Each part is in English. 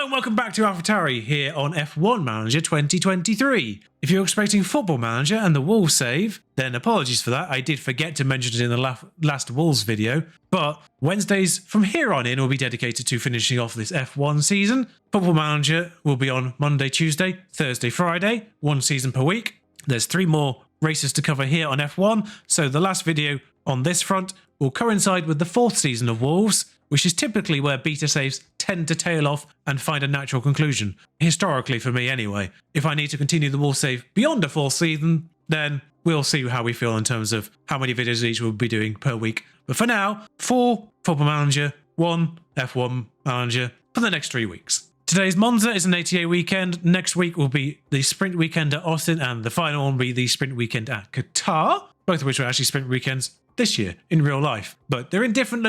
Hello and welcome back to Tauri here on F1 Manager 2023. If you're expecting Football Manager and the Wolves save, then apologies for that. I did forget to mention it in the last Wolves video, but Wednesdays from here on in will be dedicated to finishing off this F1 season. Football Manager will be on Monday, Tuesday, Thursday, Friday, one season per week. There's 3 more races to cover here on F1, so the last video on this front will coincide with the 4th season of Wolves, which is typically where beta saves tend to tail off and find a natural conclusion. Historically for me anyway. If I need to continue the Wolves save beyond a 4th season, then we'll see how we feel in terms of how many videos each we'll be doing per week. But for now, 4 Football Manager, 1 F1 Manager for the next 3 weeks. Today's Monza is an ATA weekend. Next week will be the sprint weekend at Austin, and the final one will be the sprint weekend at Qatar, both of which are actually sprint weekends this year in real life. But they're in different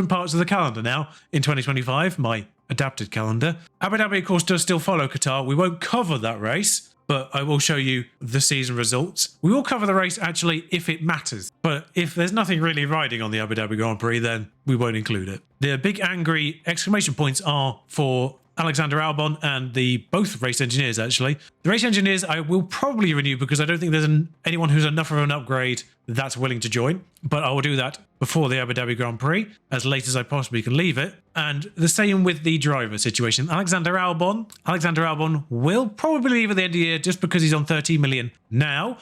parts of the calendar now in 2025, my adapted calendar. Abu Dhabi, of course, does still follow Qatar. We won't cover that race, but I will show you the season results. We will cover the race actually if it matters. But if there's nothing really riding on the Abu Dhabi Grand Prix, then we won't include it. The big angry exclamation points are for Alexander Albon and both race engineers, actually. The race engineers I will probably renew because I don't think there's anyone who's enough of an upgrade that's willing to join. But I will do that before the Abu Dhabi Grand Prix, as late as I possibly can leave it. And the same with the driver situation. Alexander Albon will probably leave at the end of the year just because he's on 13 million now.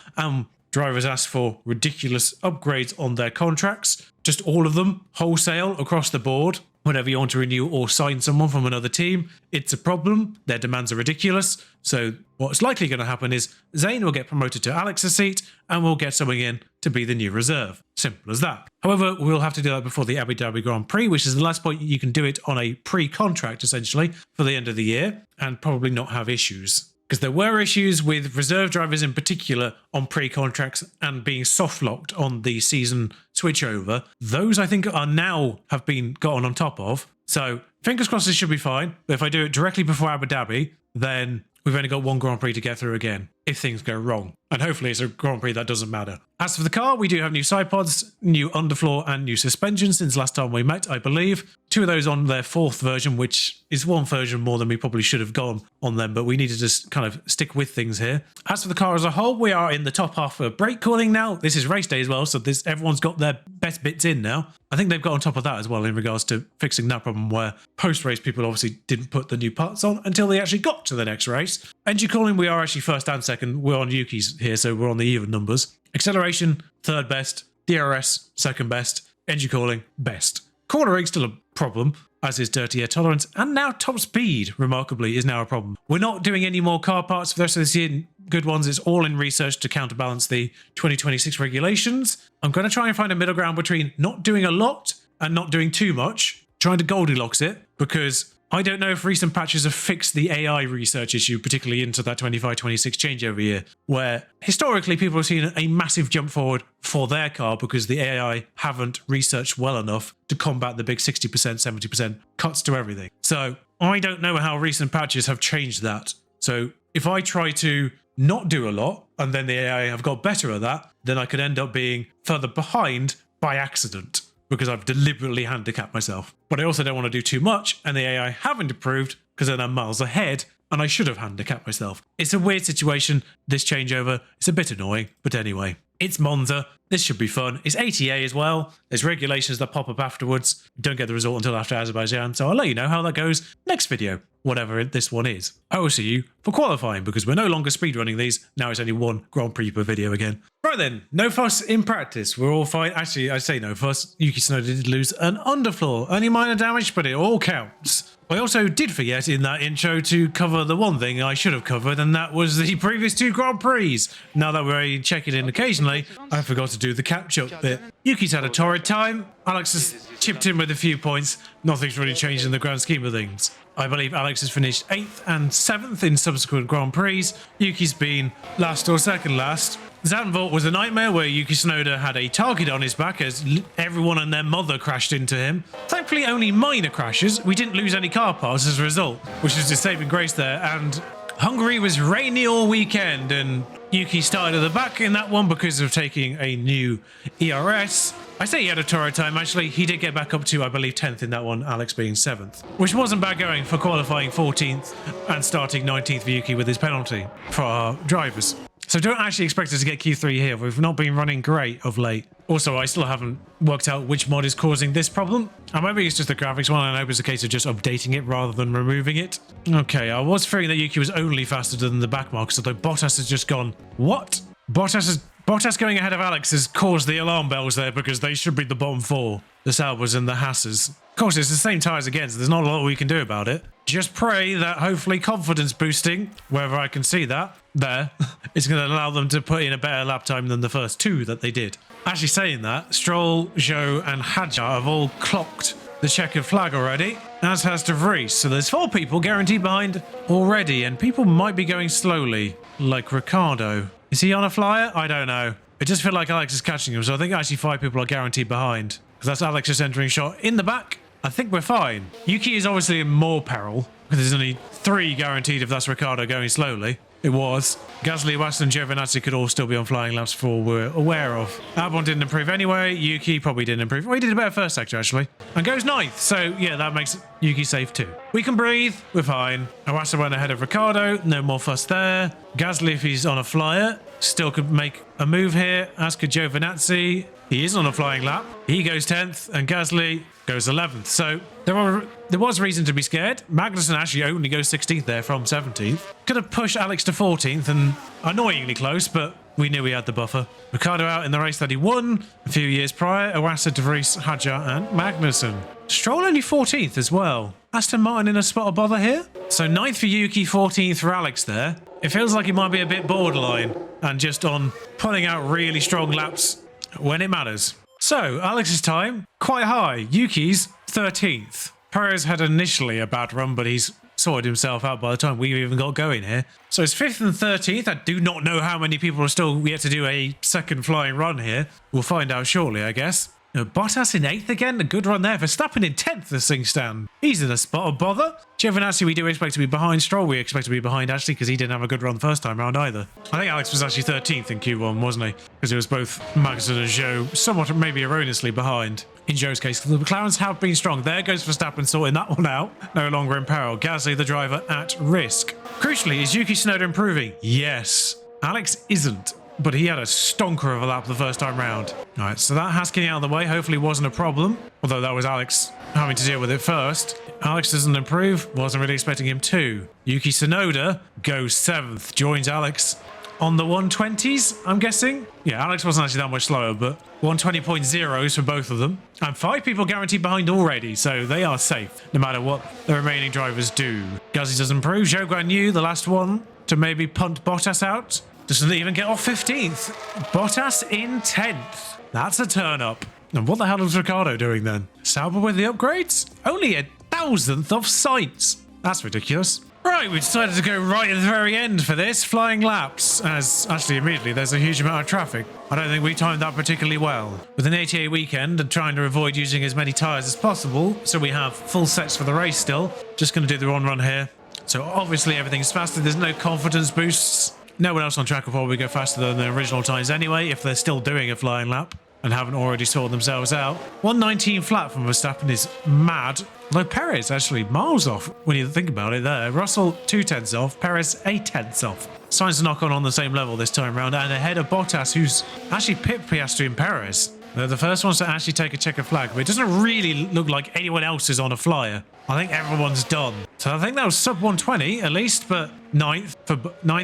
Drivers asked for ridiculous upgrades on their contracts. Just all of them, wholesale, across the board. Whenever you want to renew or sign someone from another team, it's a problem. Their demands are ridiculous. So what's likely going to happen is Zayn will get promoted to Alex's seat and we'll get someone in to be the new reserve. Simple as that. However, we'll have to do that before the Abu Dhabi Grand Prix, which is the last point you can do it on a pre-contract, essentially, for the end of the year, and probably not have issues. Because there were issues with reserve drivers in particular on pre-contracts and being soft-locked on the season switchover. Those, I think, have been gotten on top of. So fingers crossed this should be fine. But if I do it directly before Abu Dhabi, then we've only got one Grand Prix to get through again, if things go wrong. And hopefully it's a Grand Prix that doesn't matter. As for the car, we do have new side pods, new underfloor and new suspension since last time we met, I believe. 2 of those on their 4th version, which is 1 version more than we probably should have gone on them, but we need to just kind of stick with things here. As for the car as a whole, we are in the top half of brake cooling now. This is race day as well, so everyone's got their best bits in now. I think they've got on top of that as well in regards to fixing that problem where post-race people obviously didn't put the new parts on until they actually got to the next race. Engine cooling, we are actually 1st and 2nd. We're on Yuki's here, so we're on the even numbers. Acceleration, 3rd best. DRS, 2nd best. Engine cooling, best. Cornering, still a problem, as is dirty air tolerance. And now top speed, remarkably, is now a problem. We're not doing any more car parts for the rest of this year. Good ones. It's all in research to counterbalance the 2026 regulations. I'm going to try and find a middle ground between not doing a lot and not doing too much. Trying to Goldilocks it, because I don't know if recent patches have fixed the AI research issue, particularly into that 25-26 changeover year, where historically people have seen a massive jump forward for their car because the AI haven't researched well enough to combat the big 60%, 70% cuts to everything. So I don't know how recent patches have changed that. So if I try to not do a lot and then the AI have got better at that, then I could end up being further behind by accident, because I've deliberately handicapped myself. But I also don't want to do too much, and the AI haven't improved because then I'm miles ahead, and I should have handicapped myself. It's a weird situation, this changeover. It's a bit annoying, but anyway. It's Monza. This should be fun. It's ATA as well. There's regulations that pop up afterwards. You don't get the result until after Azerbaijan, so I'll let you know how that goes next video, whatever this one is. I will see you for qualifying, because we're no longer speedrunning these. Now it's only 1 Grand Prix per video again. Right then, no fuss in practice. We're all fine. Actually, I say no fuss. Yuki Tsunoda did lose an underfloor. Only minor damage, but it all counts. I also did forget in that intro to cover the one thing I should have covered, and that was the previous 2 Grand Prix. Now that we're checking in occasionally, I forgot to do the catch-up bit. Yuki's had a torrid time. Alex has chipped in with a few points. Nothing's really changed in the grand scheme of things. I believe Alex has finished 8th and 7th in subsequent Grand Prix. Yuki's been last or second last. Zandvoort was a nightmare where Yuki Tsunoda had a target on his back as everyone and their mother crashed into him. Thankfully only minor crashes. We didn't lose any car parts as a result, which is a saving grace there. And Hungary was rainy all weekend and Yuki started at the back in that one because of taking a new ERS. I say he had a Tauri time. Actually, he did get back up to, I believe, 10th in that one, Alex being 7th, which wasn't bad going for qualifying 14th and starting 19th for Yuki with his penalty for our drivers. So don't actually expect us to get Q3 here. We've not been running great of late. Also, I still haven't worked out which mod is causing this problem. And maybe it's just the graphics one, and I hope it's a case of just updating it rather than removing it. Okay, I was fearing that Yuki was only faster than the back marks, although Bottas has just gone, what? Bottas going ahead of Alex has caused the alarm bells there because they should be the bottom 4, the Saubers and the Hasses. Of course, it's the same tyres again, so there's not a lot we can do about it. Just pray that hopefully confidence boosting, wherever I can see that, there, is going to allow them to put in a better lap time than the first 2 that they did. Actually saying that, Stroll, Zhou and Hadjar have all clocked the checkered flag already, as has De Vries. So there's 4 people guaranteed behind already, and people might be going slowly, like Ricciardo. Is he on a flyer? I don't know. It just feels like Alex is catching him, so I think actually 5 people are guaranteed behind. Because that's Alex just entering shot in the back. I think we're fine. Yuki is obviously in more peril, because there's only 3 guaranteed if that's Ricciardo going slowly. It was. Gasly, Waston and Giovinazzi could all still be on flying laps for all we're aware of. Albon didn't improve anyway. Yuki probably didn't improve. Well, he did a better first sector, actually. And goes 9th. So, yeah, that makes Yuki safe too. We can breathe. We're fine. Iwasa went ahead of Ricciardo. No more fuss there. Gasly, if he's on a flyer, still could make a move here. As could Giovinazzi. He is on a flying lap. He goes 10th. And Gasly goes 11th. So there was reason to be scared. Magnussen actually only goes 16th there from 17th. Could have pushed Alex to 14th and annoyingly close, but we knew we had the buffer. Ricciardo out in the race that he won a few years prior. Iwasa, De Vries, Hadjar and Magnussen. Stroll only 14th as well. Aston Martin in a spot of bother here. So 9th for Yuki, 14th for Alex there. It feels like it might be a bit borderline and just on pulling out really strong laps when it matters. So, Alex's time, quite high. Yuki's 13th. Perez had initially a bad run, but he's sorted himself out by the time we even got going here. So it's 5th and 13th. I do not know how many people are still yet to do a second flying run here. We'll find out shortly, I guess. Bottas in 8th again. A good run there. Verstappen in 10th this thing stand. He's in a spot of bother. Giovinazzi we do expect to be behind. Stroll we expect to be behind actually because he didn't have a good run the first time round either. I think Alex was actually 13th in Q1, wasn't he? Because it was both Magnussen and Zhou somewhat maybe erroneously behind. In Zhou's case, the McLarens have been strong. There goes Verstappen sorting that one out. No longer in peril. Gasly the driver at risk. Crucially, is Yuki Tsunoda improving? Yes. Alex isn't. But he had a stonker of a lap the first time round. All right, so that has getting out of the way. Hopefully wasn't a problem. Although that was Alex having to deal with it first. Alex doesn't improve. Wasn't really expecting him to. Yuki Tsunoda goes 7th. Joins Alex on the 120s, I'm guessing. Yeah, Alex wasn't actually that much slower, but 120.0s for both of them. And 5 people guaranteed behind already, so they are safe, no matter what the remaining drivers do. Gasly doesn't improve. Zhou Guan Yu, the last one, to maybe punt Bottas out. Doesn't even get off 15th. Bottas in 10th. That's a turn up. And what the hell was Ricciardo doing then? Sauber with the upgrades? Only 1,000th off Sainz. That's ridiculous. Right, we decided to go right at the very end for this. Flying laps, as actually immediately there's a huge amount of traffic. I don't think we timed that particularly well. With an ATA weekend and trying to avoid using as many tyres as possible, so we have full sets for the race still. Just going to do the one run here. So obviously everything's faster. There's no confidence boosts. No one else on track will probably go faster than the original times anyway, if they're still doing a flying lap and haven't already sorted themselves out. 119 flat from Verstappen is mad. Although Perez actually miles off when you think about it there. Russell 2/10 off, Perez 8/10 off. Sainz and Ocon on the same level this time round and ahead of Bottas, who's actually pipped Piastri and Perez. They're the first ones to actually take a checker flag, but it doesn't really look like anyone else is on a flyer. I think everyone's done. So I think that was sub 120 at least, but 9th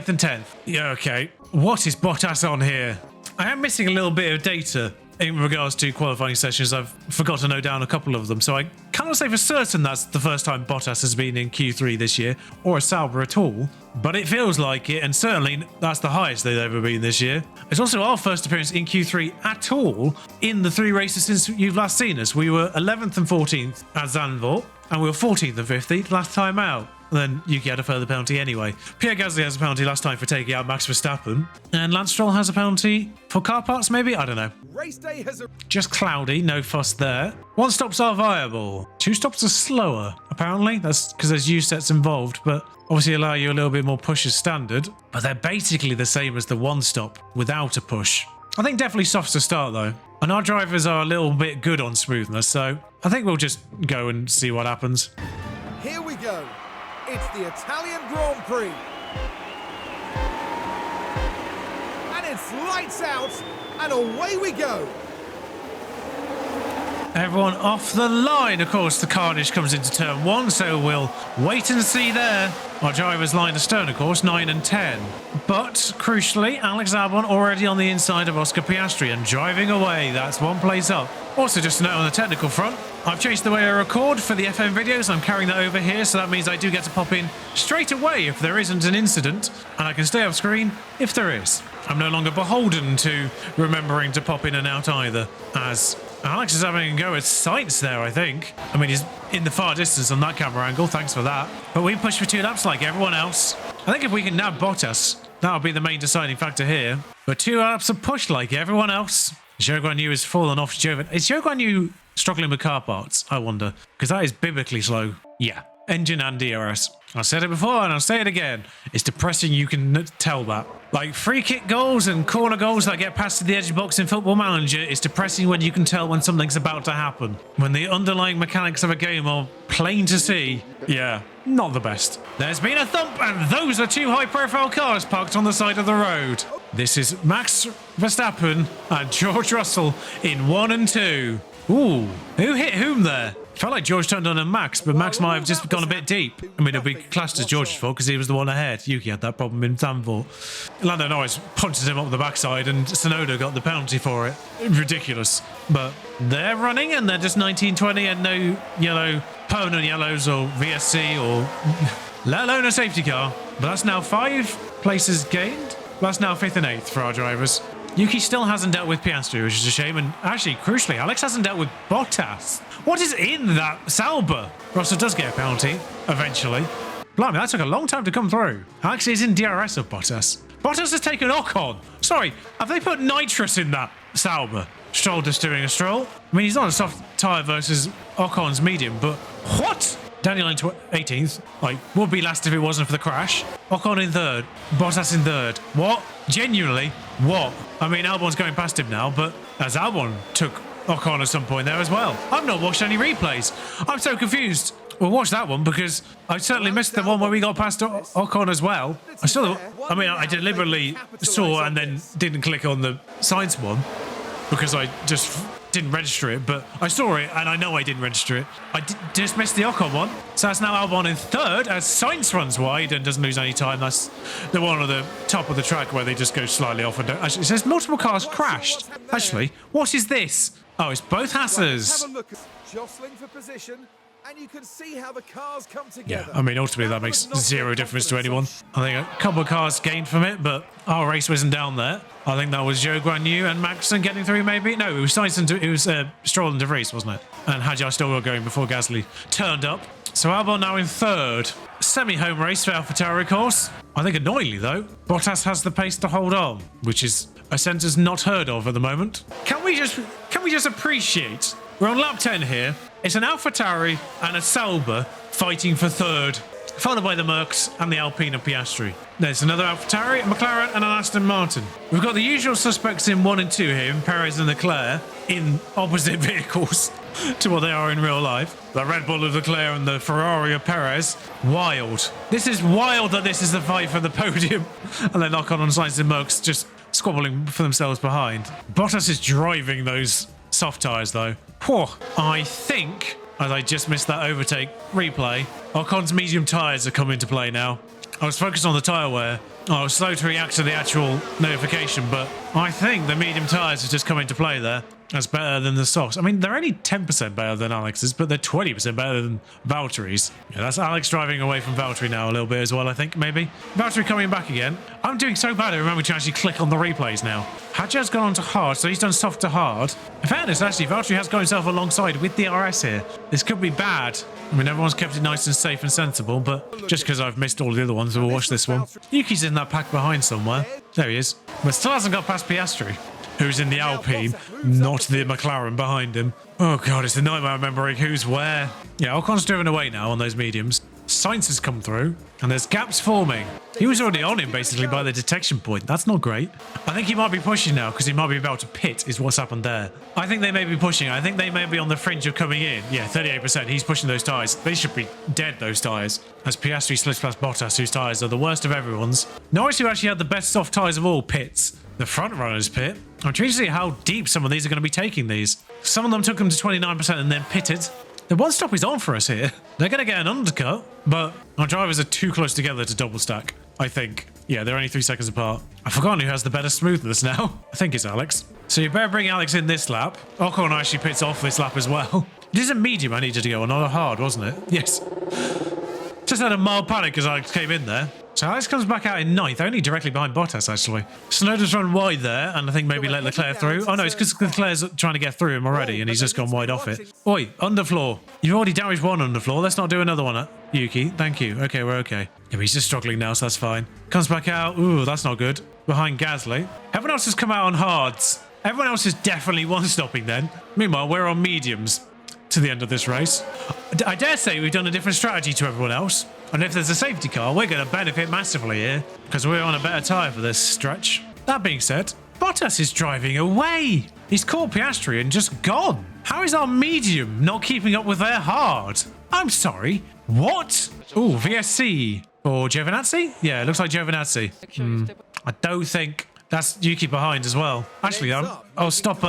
and 10th. Yeah, okay. What is Bottas on here? I am missing a little bit of data in regards to qualifying sessions. I've forgot to note down a couple of them, so I cannot say for certain that's the first time Bottas has been in Q3 this year, or a Sauber at all, but it feels like it, and certainly that's the highest they've ever been this year. It's also our first appearance in Q3 at all in the 3 races since you've last seen us. We were 11th and 14th at Zandvoort, and we were 14th and 15th last time out. And then Yuki had a further penalty anyway. Pierre Gasly has a penalty last time for taking out Max Verstappen. And Lance Stroll has a penalty for car parts, maybe? I don't know. Race day has a... Just cloudy, no fuss there. 1 stops are viable. 2 stops are slower, apparently. That's because there's U sets involved, but obviously allow you a little bit more push as standard. But they're basically the same as the 1 stop without a push. I think definitely soft to start though. And our drivers are a little bit good on smoothness, so I think we'll just go and see what happens. Here we go. It's the Italian Grand Prix. And it's lights out, and away we go. Everyone off the line. Of course, the carnage comes into turn 1, so we'll wait and see there. Our drivers line astern, of course, 9 and 10. But, crucially, Alex Albon already on the inside of Oscar Piastri and driving away. That's one place up. Also, just a note on the technical front, I've changed the way I record for the FM videos. I'm carrying that over here, so that means I do get to pop in straight away if there isn't an incident, and I can stay off screen if there is. I'm no longer beholden to remembering to pop in and out either, as Alex is having a go at Sainz there, I think. I mean, he's in the far distance on that camera angle, thanks for that. But we push for 2 laps like everyone else. I think if we can nab Bottas, that'll be the main deciding factor here. But 2 laps of push like everyone else. Zhou Guanyu has fallen off Joven. Is Zhou Guanyu struggling with car parts, I wonder? Because that is biblically slow. Yeah. Engine and DRS. I said it before and I'll say it again. It's depressing, you can tell that. Like free kick goals and corner goals that get passed to the edge box in Football Manager, it's depressing when you can tell when something's about to happen. When the underlying mechanics of a game are plain to see, yeah, not the best. There's been a thump and those are 2 high-profile cars parked on the side of the road. This is Max Verstappen and George Russell in 1 and 2. Ooh, who hit whom there? Felt like George turned on a Max, but Max might have just gone a bit deep. I mean, it'll be classed as George's fault because he was the one ahead. Yuki had that problem in Zandvoort. Lando Norris punches him up the backside and Tsunoda got the penalty for it. Ridiculous. But they're running and they're just 19-20 and no yellow, permanent yellows or VSC or let alone a safety car. But that's now 5 places gained. That's now 5th and 8th for our drivers. Yuki still hasn't dealt with Piastri, which is a shame. And actually, crucially, Alex hasn't dealt with Bottas. What is in that Sauber? Russell does get a penalty, eventually. Blimey, that took a long time to come through. Alex is in DRS of Bottas. Bottas has taken Ocon. Sorry, have they put nitrous in that Sauber? Stroll just doing a stroll. I mean, he's not a soft tyre versus Ocon's medium, but what? Daniel in 18th. Like, would be last if it wasn't for the crash. Ocon in 3rd. Bottas in 3rd. What? Genuinely? What? I mean, Albon's going past him now, but as Albon took Ocon at some point there as well. I've not watched any replays. I'm so confused. We'll watch that one because I certainly missed the one where we got past Ocon as well. I deliberately saw and then didn't click on the Sainz one because I just didn't register it, but I saw it and I know I didn't register it. I just missed the Ocon one. So that's now Albon in 3rd as Sainz runs wide and doesn't lose any time. That's the one at the top of the track where they just go slightly off. And actually, it says multiple cars crashed. Actually, what is this? Oh, it's both Hassers. Have a look at jostling for position, and you can see how the cars come together. Yeah, I mean, ultimately that makes 0 difference to anyone. I think a couple of cars gained from it, but our race wasn't down there. I think that was Zhou Guanyu and Maxson getting through, maybe. No, it was Sainz and it was Stroll and De Vries, wasn't it? And Hadjar still got going before Gasly turned up. So Albon now in 3rd. Semi-home race for AlphaTauri, of course. I think annoyingly though, Bottas has the pace to hold on, which is a sentence not heard of at the moment. Can we just appreciate? We're on lap 10 here. It's an AlphaTauri and a Sauber fighting for 3rd, followed by the Mercs and the Alpine and Piastri. There's another AlphaTauri, a McLaren and an Aston Martin. We've got the usual suspects in 1 and 2 here, in Perez and Leclerc, in opposite vehicles to what they are in real life. The Red Bull of Leclerc and the Ferrari of Perez. Wild. This is wild that this is the fight for the podium. And then Ocon and Sainz and Mercs just squabbling for themselves behind. Bottas is driving those soft tyres though. Whew. I think, as I just missed that overtake replay, Ocon's medium tyres are coming into play now. I was focused on the tyre wear. I was slow to react to the actual notification, but I think the medium tyres have just come into play there. That's better than the softs. I mean, they're only 10% better than Alex's, but they're 20% better than Valtteri's. Yeah, that's Alex driving away from Valtteri now a little bit as well, I think, maybe. Valtteri coming back again. I'm doing so bad I remember to actually click on the replays now. Hadjar's gone on to hard, so he's done soft to hard. In fairness, actually, Valtteri has got himself alongside with DRS here. This could be bad. I mean, everyone's kept it nice and safe and sensible, but just because I've missed all the other ones, we'll watch this one. Yuki's in that pack behind somewhere. There he is. But still hasn't got past Piastri, who's in the Alpine, not the McLaren behind him. Oh god, it's a nightmare remembering who's where. Yeah, Ocon's driven away now on those mediums. science has come through and there's gaps forming. He was already on him basically by the detection point. That's not great. I think he might be pushing now because he might be about to pit is what's happened there. I think they may be pushing. I think they may be on the fringe of coming in. Yeah, 38%. He's pushing those tyres. They should be dead, those tyres. As Piastri slips past Bottas, whose tyres are the worst of everyone's. Norris, who actually had the best soft tyres of all, pits. The front runners pit. I'm trying to see how deep some of these are going to be taking these. Some of them took them to 29% and then pitted. The one stop is on for us here. They're going to get an undercut, but our drivers are too close together to double stack, I think. Yeah, they're only 3 seconds apart. I've forgotten who has the better smoothness now. I think it's Alex. So you better bring Alex in this lap. Ocon actually pits off this lap as well. It is a medium I needed to go on, not a hard, wasn't it? Yes. Just had a mild panic as Alex came in there. So Alex comes back out in 9th, only directly behind Bottas, actually. Snowden's run wide there, and I think maybe let Leclerc through. Oh, no, it's because Leclerc's trying to get through him already, and he's just gone wide off it. Oi, underfloor. You've already damaged one underfloor. Let's not do another one, Yuki. Thank you. Okay, we're okay. Yeah, but he's just struggling now, so that's fine. Comes back out. Ooh, that's not good. Behind Gasly. Everyone else has come out on hards. Everyone else is definitely one-stopping then. Meanwhile, we're on mediums to the end of this race. I dare say we've done a different strategy to everyone else. And if there's a safety car, we're going to benefit massively here because we're on a better tyre for this stretch. That being said, Bottas is driving away. He's caught Piastri and just gone. How is our medium not keeping up with their hard? I'm sorry. What? Ooh, VSC or Giovinazzi? Yeah, it looks like Giovinazzi. I don't think that's Yuki behind as well. Actually, I'll stop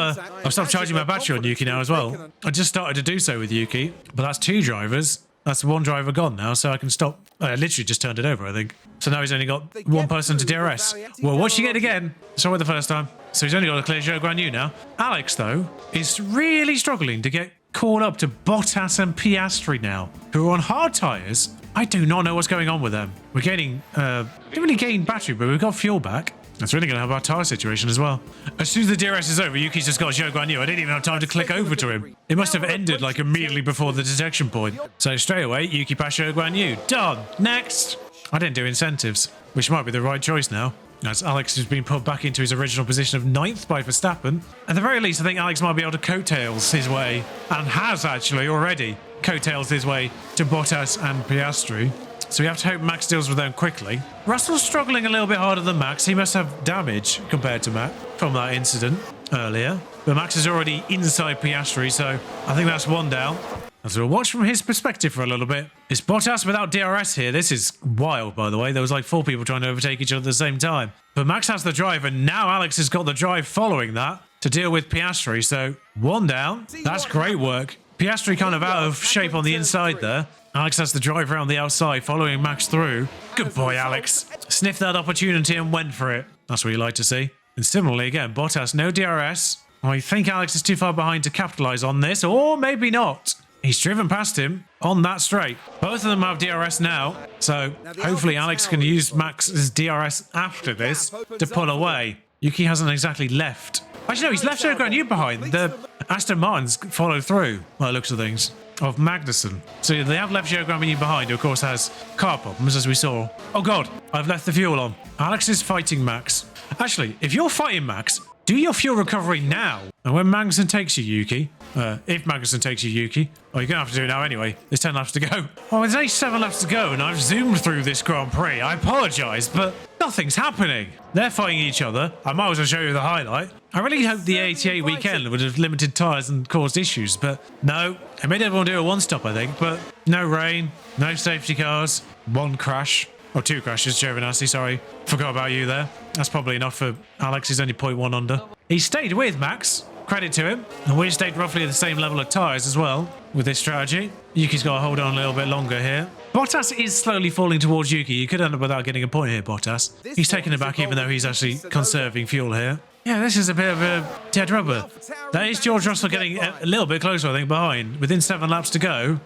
charging my battery on Yuki now as well. I just started to do so with Yuki, but that's 2 drivers. That's one driver gone now, so I can stop. I literally just turned it over, I think. So now he's only got one person to DRS. Well, watching it again. Saw it the first time. So he's only got to clear Zhou Guanyu now. Alex, though, is really struggling to get caught up to Bottas and Piastri now, who are on hard tyres. I do not know what's going on with them. We're gaining, didn't really gain battery, but we've got fuel back. That's really going to help our tyre situation as well. As soon as the DRS is over, Yuki's just got Zhou Guanyu. I didn't even have time to click over to him. It must have ended like immediately before the detection point. So straight away, Yuki passed Zhou Guanyu. Done. Next. I didn't do incentives, which might be the right choice now. As Alex has been put back into his original position of 9th by Verstappen. At the very least, I think Alex might be able to coattails his way, and has actually already coattails his way to Bottas and Piastri. So we have to hope Max deals with them quickly. Russell's struggling a little bit harder than Max. He must have damage compared to Max from that incident earlier. But Max is already inside Piastri, so I think that's one down. As we'll watch from his perspective for a little bit. It's Bottas without DRS here. This is wild, by the way. There was like 4 people trying to overtake each other at the same time. But Max has the drive, and now Alex has got the drive following that to deal with Piastri. So 1 down. That's great work. Piastri kind of out of shape on the inside there. Alex has the drive around the outside, following Max through. Good boy, Alex. Sniffed that opportunity and went for it. That's what you like to see. And similarly, again, Bottas, no DRS. I think Alex is too far behind to capitalise on this, or maybe not. He's driven past him on that straight. Both of them have DRS now, so hopefully Alex can use Max's DRS after this to pull away. Yuki hasn't exactly left. Actually, no, he's left Zhou Guanyu behind. The Aston Martin's followed through, by the looks of things, of Magnussen. So they have left Zhou Guanyu behind, who of course has car problems, as we saw. Oh God, I've left the fuel on. Alex is fighting Max. Actually, if you're fighting Max, do your fuel recovery now. And when Magnussen takes you, Yuki, if Magnussen takes you, Yuki, oh, you're going to have to do it now anyway. There's 10 laps to go. Oh, there's only 7 laps to go, and I've zoomed through this Grand Prix. I apologise, but nothing's happening. They're fighting each other. I might as well show you the highlight. I really hope the ATA weekend would have limited tyres and caused issues, but no. It made everyone do a one-stop, I think, but no rain, no safety cars, 1 crash. Or 2 crashes, Giovinazzi, sorry. Forgot about you there. That's probably enough for Alex. He's only 0.1 under. He stayed with Max. Credit to him. And we stayed roughly at the same level of tyres as well with this strategy. Yuki's got to hold on a little bit longer here. Bottas is slowly falling towards Yuki. You could end up without getting a point here, Bottas. He's taking it back even though he's actually conserving fuel here. Yeah, this is a bit of a dead rubber. That is George Russell getting a little bit closer, I think, behind. Within 7 laps to go.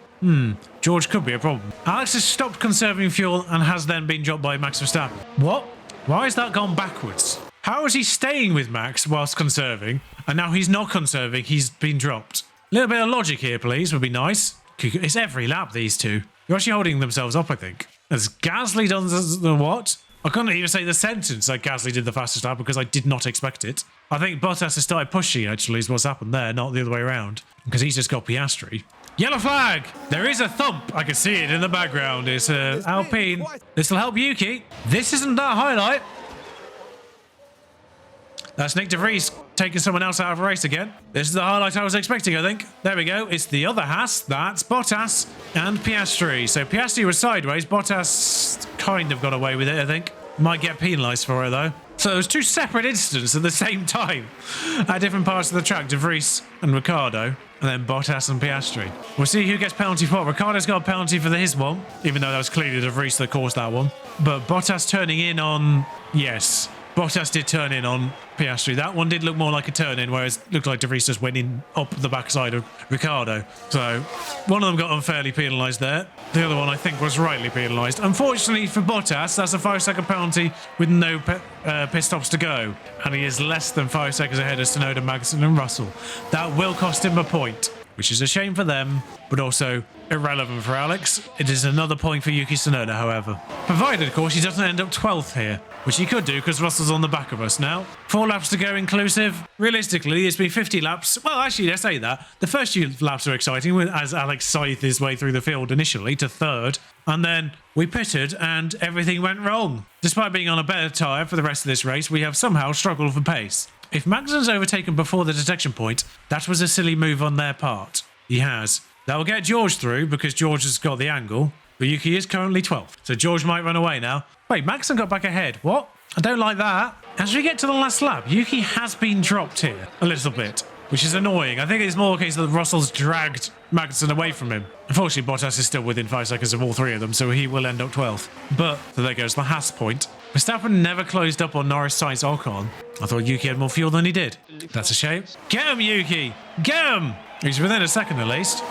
George could be a problem. Alex has stopped conserving fuel and has then been dropped by Max Verstappen. What? Why has that gone backwards? How is he staying with Max whilst conserving, and now he's not conserving, he's been dropped? A little bit of logic here, please, would be nice. It's every lap, these two. You're actually holding themselves up, I think. Has Gasly done the what? I couldn't even say the sentence that Gasly did the fastest lap because I did not expect it. I think Bottas has started pushing, actually, is what's happened there, not the other way around. Because he's just got Piastri. Yellow flag! There is a thump. I can see it in the background. It's Alpine. This will help Yuki. This isn't that highlight. That's Nick de Vries taking someone else out of a race again. This is the highlight I was expecting, I think. There we go. It's the other Haas. That's Bottas and Piastri. So Piastri was sideways. Bottas kind of got away with it, I think. Might get penalised for it, though. So it was two separate incidents at the same time at different parts of the track. De Vries and Ricciardo, and then Bottas and Piastri. We'll see who gets penalty for. Ricciardo's got a penalty for his one, even though that was clearly De Vries that caused that one. But Bottas turning in on... Yes, Bottas did turn in on Piastri. That one did look more like a turn-in, whereas it looked like De Vries just went in up the backside of Ricciardo. So one of them got unfairly penalised there. The other one, I think, was rightly penalised. Unfortunately for Bottas, that's a 5-second penalty with no pit stops to go. And he is less than 5 seconds ahead of Tsunoda, Magnussen and Russell. That will cost him a point, which is a shame for them, but also irrelevant for Alex. It is another point for Yuki Tsunoda, however. Provided, of course, he doesn't end up 12th here, which he could do because Russell's on the back of us now. 4 laps to go inclusive. Realistically, it's been 50 laps. Well, actually, let's say that. The first few laps are exciting as Alex scythed his way through the field initially to 3rd. And then we pitted and everything went wrong. Despite being on a better tyre for the rest of this race, we have somehow struggled for pace. If Magnussen's overtaken before the detection point, that was a silly move on their part. He has. That will get George through because George has got the angle, but Yuki is currently 12th. So George might run away now. Wait, Magnussen got back ahead. What? I don't like that. As we get to the last lap, Yuki has been dropped here a little bit, which is annoying. I think it's more a case that Russell's dragged Magnussen away from him. Unfortunately, Bottas is still within 5 seconds of all 3 of them, so he will end up 12th. But, so there goes the Haas point. Verstappen never closed up on Norris, Sainz, Ocon. I thought Yuki had more fuel than he did. That's a shame. Get him, Yuki! Get him! He's within a second at least.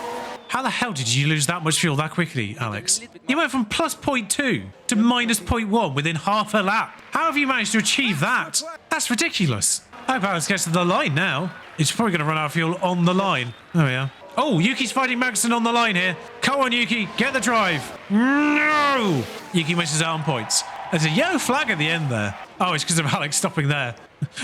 How the hell did you lose that much fuel that quickly, Alex? You went from plus 0.2 to minus 0.1 within half a lap. How have you managed to achieve that? That's ridiculous. I hope Alex gets to the line now. He's probably going to run out of fuel on the line. There we are. Oh, Yuki's fighting Magnussen on the line here. Come on, Yuki. Get the drive. No! Yuki misses out on points. There's a yellow flag at the end there. Oh, it's because of Alex stopping there.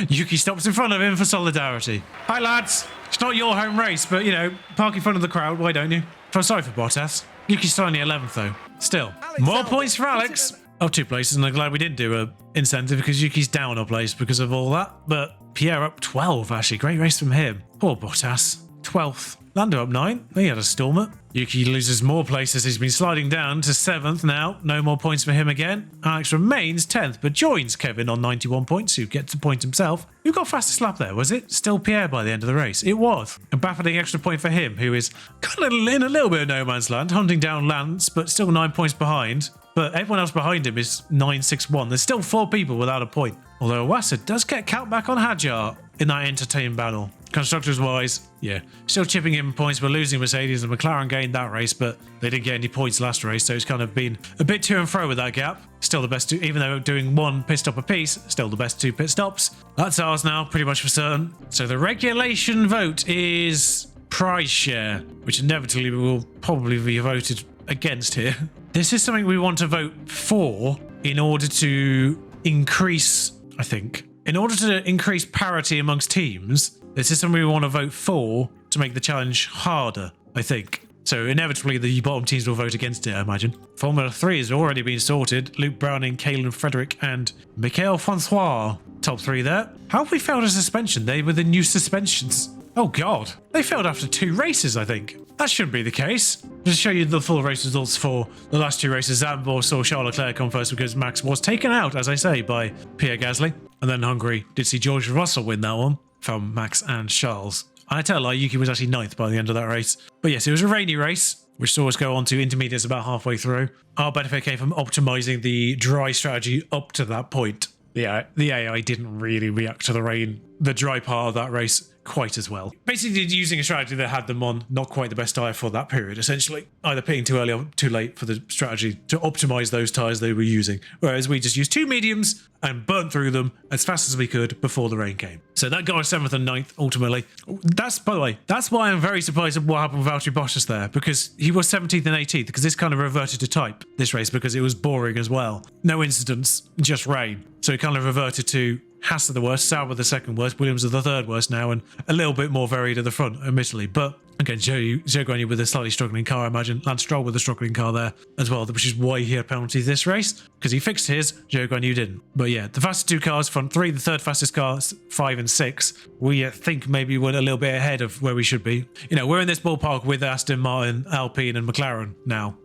Yuki stops in front of him for solidarity. Hi, lads. It's not your home race, but, you know, park in front of the crowd. Why don't you? I'm sorry for Bottas. Yuki's still only 11th, though. Still. More points for Alex. Up 2 places, and I'm glad we didn't do a incentive because Yuki's down a place because of all that. But Pierre up 12, actually. Great race from him. Poor Bottas. 12th. Lando up 9. He had a stormer. Yuki loses more places. He's been sliding down to 7th now. No more points for him again. Alex remains 10th, but joins Kevin on 91 points, who gets a point himself. Who got fastest lap there? Was it still Pierre by the end of the race? It was. A baffling extra point for him, who is kind of in a little bit of no man's land, hunting down Lance, but still 9 points behind. But everyone else behind him is 9-6-1. There's still 4 people without a point. Although Wasser does get count back on Hadjar in that entertainment battle. Constructors-wise, yeah, still chipping in points, but losing Mercedes, and McLaren gained that race, but they didn't get any points last race, so it's kind of been a bit to and fro with that gap. Still the best two, even though doing 1 pit stop apiece, still the best 2 pit stops. That's ours now, pretty much for certain. So the regulation vote is prize share, which inevitably will probably be voted against here. This is something we want to vote for in order to increase, I think, in order to increase parity amongst teams. This is something we want to vote for to make the challenge harder, I think. So inevitably the bottom teams will vote against it, I imagine. Formula 3 has already been sorted. Luke Browning, Kalen Frederick and Michael Francois. Top 3 there. How have we failed a suspension? They were the new suspensions. Oh god. They failed after 2 races, I think. That shouldn't be the case. Just to show you the full race results for the last 2 races. Zandvoort saw Charles Leclerc come first because Max was taken out, as I say, by Pierre Gasly. And then Hungary did see George Russell win that one from Max and Charles. I tell a lie, Yuki was actually 9th by the end of that race. But yes, it was a rainy race, which saw us go on to intermediates about halfway through. Our benefit came from optimizing the dry strategy up to that point. The AI didn't really react to the rain, the dry part of that race, quite as well. Basically using a strategy that had them on not quite the best tyre for that period, essentially. Either pitting too early or too late for the strategy to optimize those tyres they were using. Whereas we just used 2 mediums and burnt through them as fast as we could before the rain came. So that got us 7th and 9th ultimately. That's, by the way, that's why I'm very surprised at what happened with Valtteri Bottas there, because he was 17th and 18th, because this kind of reverted to type, this race, because it was boring as well. No incidents, just rain. So it kind of reverted to Haas are the worst, Sauber the second worst, Williams are the third worst now, and a little bit more varied at the front, admittedly. But Again, Zhou Guanyu with a slightly struggling car, I imagine. Lance Stroll with a struggling car there as well, which is why he had penalty this race, because he fixed his, Zhou Guanyu didn't. But yeah, the fastest two cars, front three, the third fastest cars, 5 and 6, we think maybe we're a little bit ahead of where we should be. You know, we're in this ballpark with Aston Martin, Alpine and McLaren now.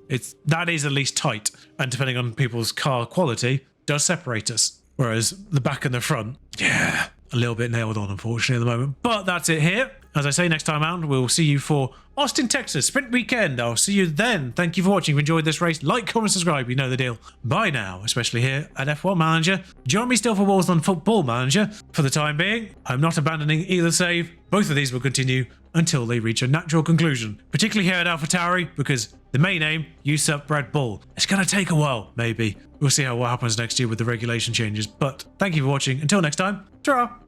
That is at least tight, and depending on people's car quality, does separate us. Whereas the back and the front, yeah, a little bit nailed on, unfortunately, at the moment. But that's it here. As I say, next time out, we'll see you for Austin, Texas, Sprint Weekend. I'll see you then. Thank you for watching. If you enjoyed this race, like, comment, subscribe. You know the deal. Bye now, especially here at F1 Manager. Join me still for Wars on Football Manager. For the time being, I'm not abandoning either save. Both of these will continue until they reach a natural conclusion. Particularly here at AlphaTauri, because the main aim, USAP Red Bull. It's going to take a while, maybe. We'll see what happens next year with the regulation changes. But thank you for watching. Until next time, ta-ra!